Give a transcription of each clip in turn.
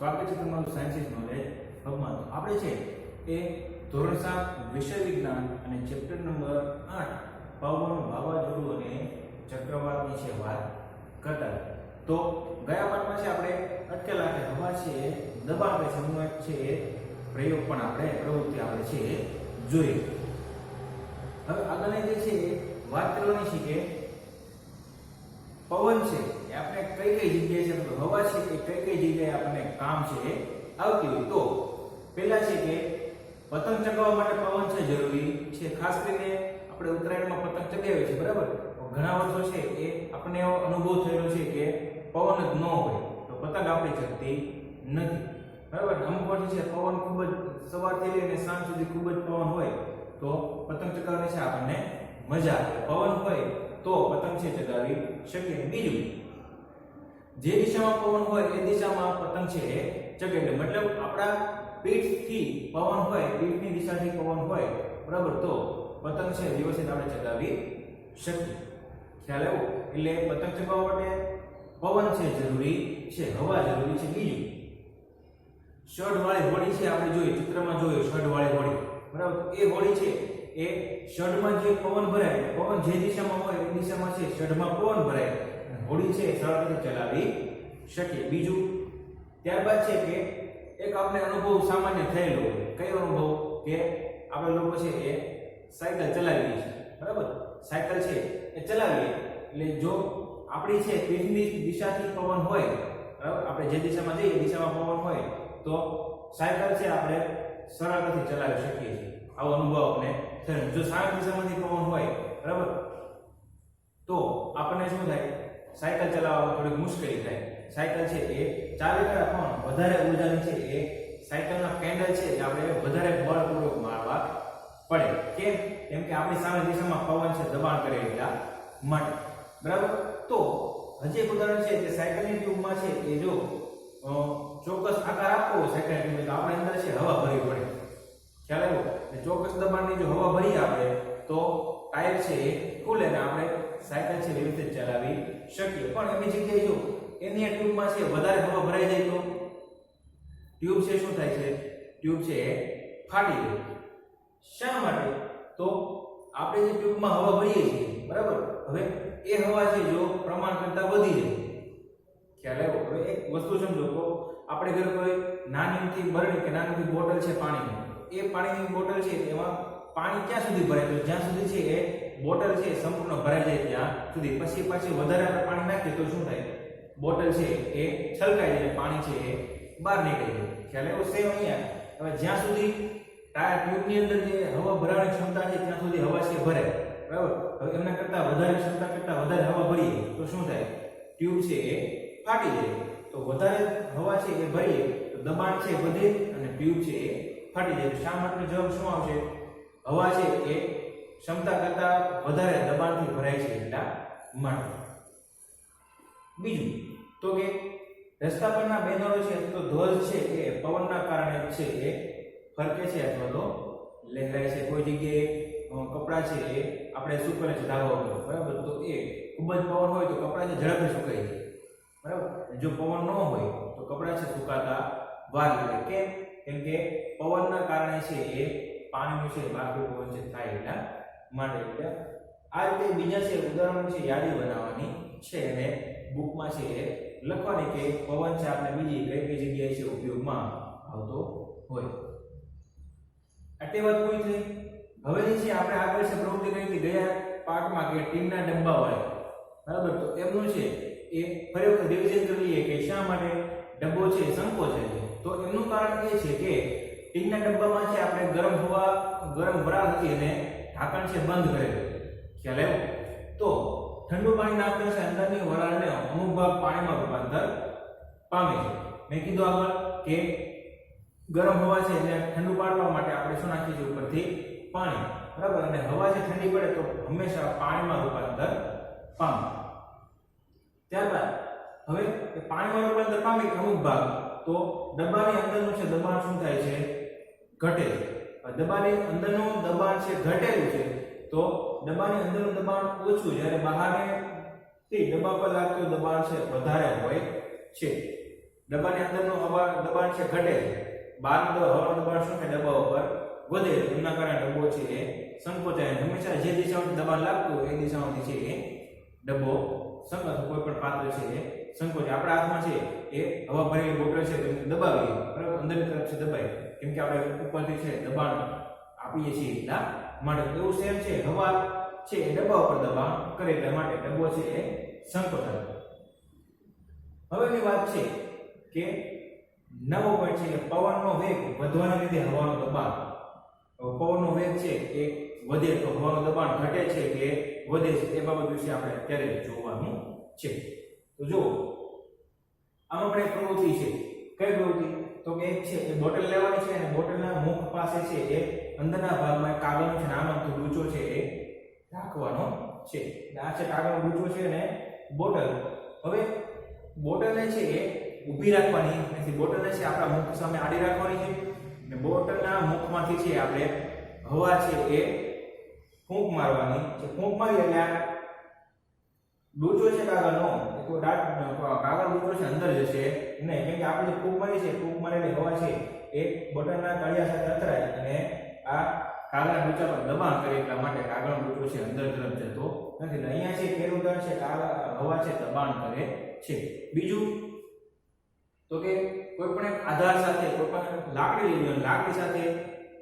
સ્વાગત છે તમારું સાયન્સીસ નોલેજ હબમાં. તો આપણે છે એ ધોરણ 7 વિષય વિજ્ઞાન અને ચેપ્ટર નંબર 8 પવન, વાવાઝોડું અને ચક્રવાતની છે વાત કરતા. તો ગયા પાઠમાં છે આપણે અટકેલા કે હવા છે દબાણ કે સમૂહ છે પ્રયોગ પણ આપણે પ્રવૃત્તિ આપણે છે જોઈએ. હવે આગળની જે છે વાત કરવાની છે કે પવન છે એ આપણે કઈ કઈ જગ્યાએ છે, તો હવા છે એ કઈ કઈ જગ્યાએ આપણને કામ છે આવતી હોય. તો પહેલા છે કે પતંગ ચગાવવા માટે પવન છે જરૂરી છે. ખાસ કરીને આપણે ઉત્તરાયણમાં પતંગ ચગાવીએ છીએ, બરાબર. ઘણા વર્ષો છે એ આપણને એવો અનુભવ થયેલો છે કે પવન જ ન હોય તો પતંગ આપણી ચગતી નથી, બરાબર. અમુક વર્ષ છે પવન ખૂબ જ સવારથી લઈને સાંજ સુધી ખૂબ જ પવન હોય તો પતંગ ચગાવવાની છે આપણને મજા આવે. પવન હોય તો પતંગ છે ચગાવી શકીએ. બીજું, જે દિશામાં પવન હોય એ દિશામાં પતંગ છે એ ચગે. મતલબ આપણા પીઠથી પવન હોય, પીઠની દિશાથી પવન હોય, બરાબર, તો પતંગ છે વ્યવસ્થિત આપણે ચગાવી શકીએ. ખ્યાલ આવ્યો? એટલે પતંગ ચગાવવા માટે પવન છે જરૂરી છે, હવા જરૂરી છે. બીજું, શઢવાળી હોડી છે આપણે જોઈએ, ચિત્રમાં જોઈએ શઢવાળી હોડી, બરાબર. એ હોડી છે એ શઢમાં જે પવન ભરાય, પવન જે દિશામાં હોય એ દિશામાં છે શઢમાં પવન ભરાય, હોડી છે સરળતાથી ચલાવી શકીએ. બીજું, ત્યારબાદ છે કે એક આપણે અનુભવ સામાન્ય થયેલો હોય. કયો અનુભવ? કે આપણે લોકો છે એ સાયકલ ચલાવીએ છીએ, બરાબર. સાયકલ છે એ ચલાવીએ એટલે જો આપણી છે પીઠની દિશાથી પવન હોય, બરાબર, આપણે જે દિશામાં જઈએ એ દિશામાં પવન હોય તો સાયકલ છે આપણે સરળતાથી ચલાવી શકીએ છીએ. આવો અનુભવ આપણે થયો. જો સામેની દિશામાંથી પવન હોય, બરાબર, તો આપણને શું થાય? સાયકલ ચલાવવામાં થોડી મુશ્કેલી થાય. સાયકલ છે એ ચાલે કરે પણ વધારે ઊર્જાની છે એ સાયકલના પેડલ છે એ આપણે વધારે બળપૂર્વક મારવા પડે. કેમ? કેમ કે આપણી સામે દિશામાં પવન છે દબાણ કરે એટલા માટે, બરાબર. તો હજી એક ઉદાહરણ છે કે સાયકલની ટ્યુબમાં છે એ જો ચોક્કસ આકાર આપવો હોય સાયકલની ટ્યુબને, તો આપણે અંદર છે હવા ભરવી પડે. ખ્યાલ આવ્યો? એટલે ચોક્કસ દબાણની જો હવા ભરી આપણે તો ટાયર છે એ ખુલે ને આપણે સાયકલ છે વ્યવસ્થિત ચલાવી શકીએ. પણ એની જગ્યાએ જો એની ટ્યુબમાં છે વધારે હવા ભરાઈ જાય તો ટ્યુબ છે શું થાય છે? ટ્યુબ છે એ ફાટી જાય. શા માટે? તો આપણે જે ટ્યુબમાં હવા ભરીએ છીએ, બરાબર, હવે એ હવા છે જો પ્રમાણ કરતા વધી જાય. ખ્યાલ આવ્યો? હવે એક વસ્તુ સમજો તો આપણે ઘરે કોઈ નાનીથી બરણી કે નાનીથી બોટલ છે પાણીની, એ પાણીની બોટલ છે એમાં પાણી ક્યાં સુધી ભરાય? તો જ્યાં સુધી છે એ બોટલ છે સંપૂર્ણ ભરાઈ જાય ત્યાં સુધી. પછી વધારે આપણે પાણી નાખીએ તો શું થાય? બોટલ છે એ છલકાઈ જાય, પાણી છે એ બહાર નીકળી જાય. ખ્યાલ આવ્યો? સેમ અહીંયા હવે જ્યાં સુધી ટાયર ટ્યુબની અંદર જે હવા ભરાવાની ક્ષમતા છે ત્યાં સુધી હવા છે ભરે, બરાબર. હવે એમના કરતા વધારે ક્ષમતા કરતા વધારે હવા ભરીએ તો શું થાય? ટ્યુબ છે એ ફાટી જાય. તો વધારે હવા છે એ ભરીએ તો દબાણ છે વધે અને ટ્યુબ છે એ ફાટી જાય. શા માટે? જવાબ શું આવશે? હવા છે એ ક્ષમતા કરતા વધારે દબાણથી ભરાય છે એટલા માટે. બીજું તો કે રસ્તા પરના બેનરો છે તો ધ્વજ છે એ પવનના કારણે છે એ ફરકે છે અથવા તો લહેરાય છે. કોઈ જગ્યાએ કપડાં છે એ આપણે સુકવે છે ધાબા ઉપર, બરાબર, તો એ ખૂબ જ પવન હોય તો કપડાં છે ઝડપે સુકાઈ જાય, બરાબર. જો પવન ન હોય તો કપડાં છે સુકાતા વાર લાગે. કેમ? કેમ કે પવનના કારણે છે એ પાણીનું છે બાષ્પીભવન છે થાય એટલા માટે. એટલે આ રીતે બીજા છે ઉદાહરણ છે યાદી બનાવવાની છે અને બુકમાં છે એ લખવાની કે પવન છે આપણે બીજી કઈ કઈ જગ્યાએ છે ઉપયોગમાં આવતો હોય. આટલી વાત પૂરી થઈ. હવેની છે આપણે આગળ છે પ્રવૃત્તિ કરી હતી ગયા પાઠમાં કે ટીમના ડબ્બા વાળા, બરાબર. તો એમનું છે એ ફરી વખત રિવિઝન કરી લઈએ કે શા માટે ડબ્બો છે સંકોચાય છે. તો એમનું કારણ એ છે કે ટીનના ડબ્બામાં છે આપણે ગરમ વરાળ હતી અને ઢાંકણ છે બંધ કરેલું. ખ્યાલ આવ્યો? તો ઠંડુ પાણી નાખતા છે અંદરની વરાળને અમુક ભાગ પાણીમાં રૂપાંતર પામે છે. મેં કીધું આગળ કે ગરમ હવા છે એને ઠંડુ પાડવા માટે આપણે શું નાખીએ છીએ? ઉપરથી પાણી, બરાબર. અને હવા છે ઠંડી પડે તો હંમેશા પાણીમાં રૂપાંતર પામે. ત્યારબાદ હવે પાણીમાં રૂપાંતર પામે અમુક ભાગ તો ડબ્બાની અંદરનું છે દબાણ શું થાય છે? ઘટે છે. ડબ્બાની અંદરનું દબાણ છે ઘટેલું છે તો ડબ્બાની અંદરનું દબાણ ઓછું, જ્યારે બહારથી ડબ્બા પર લાગતું દબાણ છે વધારે હોય છે. ડબ્બાની અંદરનું હવા દબાણ છે ઘટે છે, બહારનું હવાનું દબાણ શું થાય ડબ્બા ઉપર વધે છે, એના કારણે ડબ્બો છે એ સંકોચાય. હંમેશા જે દિશામાંથી દબાણ લાગતું હોય એ દિશામાંથી છે એ ડબ્બો સંકોચાય. કોઈ પણ પાત્ર છે એ સંકોચાય. આપણા હાથમાં છે એ હવા ભરેલી બોટલ છે તો દબાવીએ બરાબર, અંદરની તરફ છે દબાય, કેમ કે આપણે ઉપરથી છે દબાણ આપીએ છીએ એટલા માટે. એવું સેમ છે, હવા છે એ ડબ્બા ઉપર દબાણ કરે એટલા માટે ડબ્બો છે એ સંકોચાય. હવેની વાત છે કે નવો પોઈન્ટ છે કે પવનનો વેગ વધવાને લીધે હવાનું દબાણ. પવનનો વેગ છે એ વધે તો હવાનું દબાણ ઘટે છે કે વધે છે એ બાબત વિશે આપણે અત્યારે જોવાનું છે. તો જો આમાં આપણે પ્રવૃત્તિ છે, કઈ પ્રવૃત્તિ? તો કે એક છે એ બોટલ લેવાની છે અને બોટલના મુખ પાસે છે એ અંદરના ભાગમાં કાગળનો છે નાનો ડૂચો છે એ રાખવાનો છે. આ છે કાગળનો ડૂચો છે અને બોટલ. હવે બોટલને છે એ ઊભી રાખવાની નથી, બોટલને છે આપણા મુખ સામે આડી રાખવાની છે અને બોટલના મુખમાંથી છે આપણે હવા છે એ ફૂંક મારવાની છે. ફૂંક મારી એટલે આ ડૂચો છે કાગળનો કાગળ ડૂચો છે અંદર જશે નહીં, કેમ કે આપણે જે ફૂંક મારી છે ફૂંક મારેલી હવા છે એ બોટલના તળિયા સાથે અથડાય અને આ કાગળના ડૂચા પર દબાણ કરે એટલા માટે કાગળનો ડૂચો છે અંદર તરફ જતો નથી. અહીંયા છે કેવું ઉદાહરણ છે હવા છે દબાણ કરે છે. બીજું તો કે કોઈ પણ એક આધાર સાથે કોઈ પણ લાકડી લેવાની, લાકડી સાથે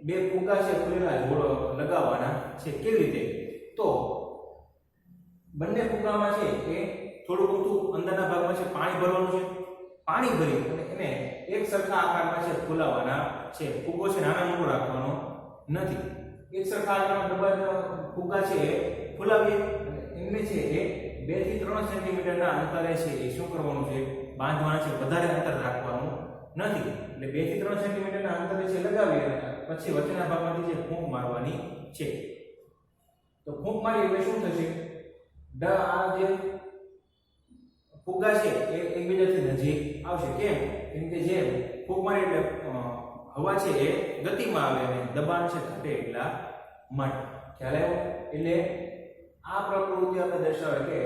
બે ફુગ્ગા છે ખુલેલા જોડો લગાવવાના છે. કેવી રીતે? તો બંને ફુગ્ગામાં છે એ થોડું થોડું અંદરના ભાગમાં છે પાણી ભરવાનું છે. પાણી ભરી અને એને એક સરખા આકારમાં છે ફૂલાવવાના છે. ફુગ્ગો છે નાનો મોટો રાખવાનો નથી. એક સરખા આકારમાં ડબ્બા ફુગ્ગા છે એ ફૂલાવીએ અને એમને છે એ 2 થી 3 સેન્ટીમીટરના અંતરે છે એ શું કરવાનું છે? બાંધવાના છે. વધારે અંતર રાખવાનું નથી. એટલે 2 થી 3 સેન્ટીમીટરના અંતરે છે લગાવી અને પછી વચ્ચેના ભાગમાંથી જે ફૂંક મારવાની છે. તો ફૂંક મારી એટલે શું થશે? આ જે ફુગ્ગા છે એ એકબીજાથી નજીક આવશે. કેમ? કેમ કે જે ફૂંક મારી એટલે હવા છે એ ગતિમાં આવે અને દબાણ છે ઘટે એટલા માટે. ખ્યાલ આવ્યો? એટલે આ પ્રવૃત્તિ આપણે દર્શાવે કે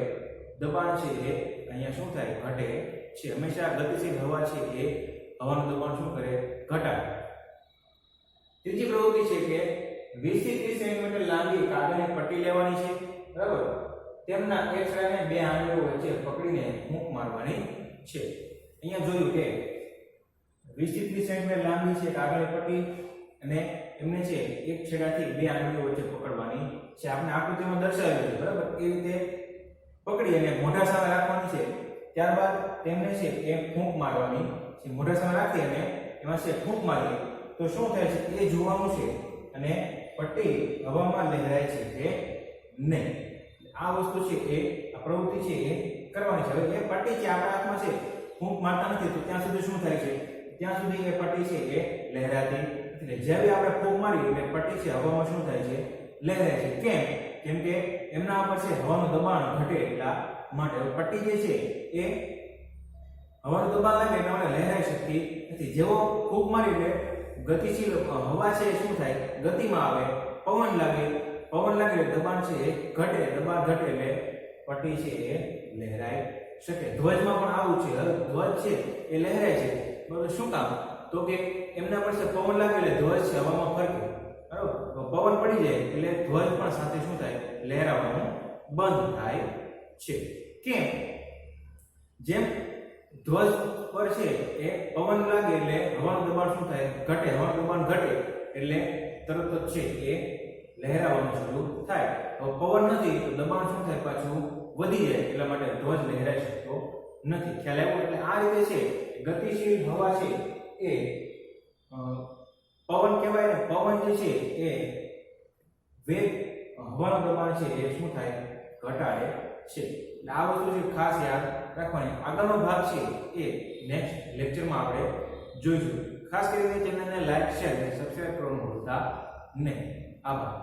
દબાણ છે એ અહીંયા શું થાય? ઘટે છે. હંમેશા ગતિશીલ હવા છે એ હવાનું દબાણ શું કરે? ઘટાડે. ત્રીજી પ્રવૃત્તિ છે કે 20 થી 30 સેન્ટીમીટર લાંબી કાગળની પટ્ટી લેવાની છે, બરાબર? તેમના એક છેડાને બે આંગળીઓ વચ્ચે પકડીને ફૂંક મારવાની છે. અહીંયા જોયું કે 20 થી 30 સેન્ટીમીટર લાંબી છે કાગળની પટ્ટી અને એમને છે એક છેડાથી બે આંગળીઓ વચ્ચે પકડવાની છે. આપણે આકૃતિમાં દર્શાવ્યું છે, બરાબર? એ રીતે પકડી અને મોઢા સામે રાખવાની છે. ત્યારબાદ તેમને છે એ ફૂંક મારવાની છે. મોઢા સામે રાખી અને એમાં છે ફૂંક મારી તો શું થાય છે એ જોવાનું છે અને પટ્ટી હવામાં લહેરાય છે કે નહીં. આ વસ્તુ છે એ આ પ્રવૃત્તિ છે એ કરવાની છે. હવે એ પટ્ટી છે આપણા હાથમાં છે, ફૂંક મારતા નથી તો ત્યાં સુધી શું થાય છે? ત્યાં સુધી એ પટ્ટી છે એ લહેરાતી નથી. જ્યારે આપણે ફૂંક મારી એટલે પટ્ટી છે હવામાં શું થાય છે? લહેરાય છે. કેમ? કેમ કે એમના ઉપર છે હવાનું દબાણ ઘટે એટલા માટે. પટ્ટી જે છે એ હવાનું દબાણ લાગે એટલા માટે લહેરાઈ શકતી નથી. જેવો ફૂંક મારી એટલે ગતિશીલ હવા છે શું થાય? ગતિમાં આવે. પવન લાગે એટલે દબાણ છે એ ઘટે. દબાણ ઘટે એટલે પટ્ટી છે એ લહેરાઈ શકે. ધ્વજમાં પણ આવું છે. હવે ધ્વજ છે એ લહેરાય છે, બરાબર? શું કામ? તો કે એમના પર છે પવન લાગે એટલે ધ્વજ છે હવામાં ફરકે, બરાબર? પવન પડી જાય એટલે ધ્વજ પણ સાથે શું થાય? લહેરાવાનું બંધ થાય છે. કેમ? જેમ ધ્વજ પર છે એ પવન લાગે એટલે હવાનું દબાણ શું થાય? ઘટે. હવાનું દબાણ ઘટે એટલે તરત જ છે એ લહેરાવાનું શરૂ થાય. તો પવન નથી તો દબાણ શું થાય? પાછું વધી જાય. એટલા માટે ધ્વજ લહેરાઈ શકતો નથી. ખ્યાલ આવ્યો? એટલે આ રીતે છે ગતિશીલ હવા છે એ પવન કહેવાય. પવન જે છે એ વેગ હવાનું દબાણ છે એ શું થાય? ઘટાડે છે. એટલે આ વસ્તુ છે ખાસ યાદ રાખવાની. આગળનો ભાગ છે એ નેક્સ્ટ લેક્ચરમાં આપણે જોઈશું. ખાસ કરીને ચેનલને લાઈક, શેર અને સબસ્ક્રાઇબ કરવાનું ભૂલતા નહીં. આભાર.